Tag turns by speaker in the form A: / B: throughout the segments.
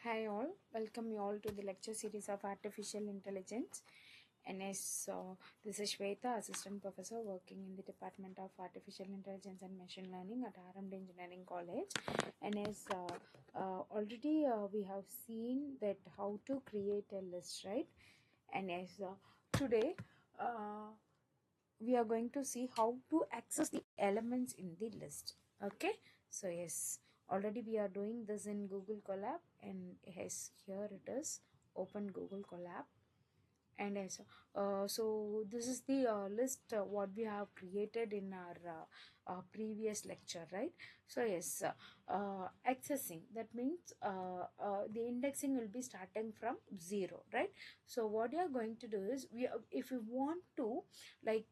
A: Hi all, welcome you all to the lecture series of Artificial Intelligence. And yes, this is SWETHA, Assistant Professor working in the Department of Artificial Intelligence and Machine Learning at RMDEC Engineering College. And yes, already we have seen that how to create a list, right? And yes, today we are going to see how to access the elements in the list. Okay, so yes, already we are doing this in Google Colab, and yes, here it is, open Google Colab. And yes, so this is the list what we have created in our previous lecture, right? So yes, accessing, that means the indexing will be starting from 0, right? So what you are going to do is, if you want to like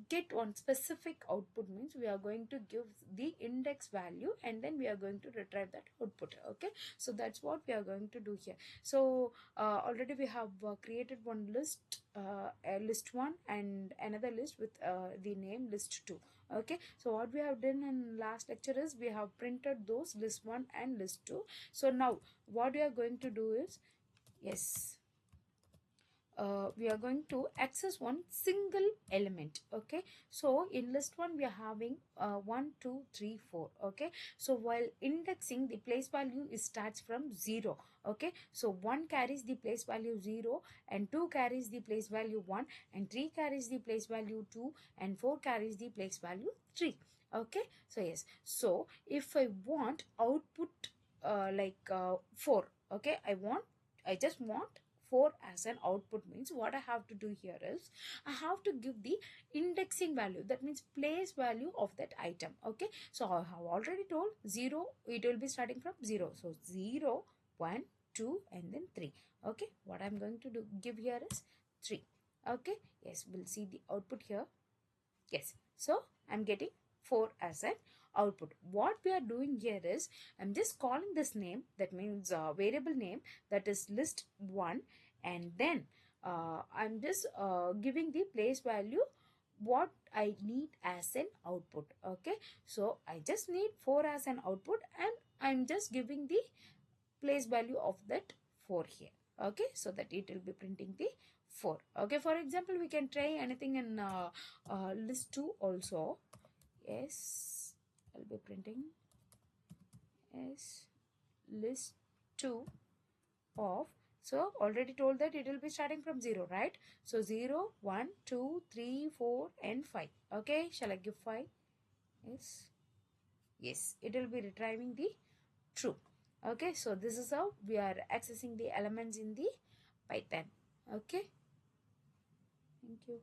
A: get one specific output, means we are going to give the index value and then we are going to retrieve that output. Okay, so that's what we are going to do here. So already we have created one list, list 1 and another list with the name list 2. Okay, so what we have done in last lecture is we have printed those list 1 and list 2. So now what we are going to do is, yes, we are going to access one single element. Okay, so in list 1 we are having 1 2 3 4. Okay, so while indexing, the place value starts from 0. Okay, so 1 carries the place value 0, and 2 carries the place value 1, and 3 carries the place value 2, and 4 carries the place value 3. Okay, so yes, so if I want output 4, okay, I just want 4 as an output, means what I have to do here is I have to give the indexing value, that means place value of that item. Okay, so I have already told 0, it will be starting from 0. So 0, 1, 2 and then 3. Okay, what I'm going to do give here is 3. Okay, yes, we'll see the output here. Yes, so I'm getting 4 as an output. What we are doing here is I'm just calling this name, that means variable name, that is list 1, and then I'm just giving the place value what I need as an output. Okay, so I just need 4 as an output and I'm just giving the place value of that 4 here. Okay, so that it will be printing the 4. Okay, for example, we can try anything in list 2 also. Yes, I'll be printing yes list 2 of, so already told that it will be starting from 0, right? So 0 1 2 3 4 and 5. Okay, shall I give 5? Yes, yes, it will be retrieving the true. Okay, so this is how we are accessing the elements in the Python. Okay, thank you.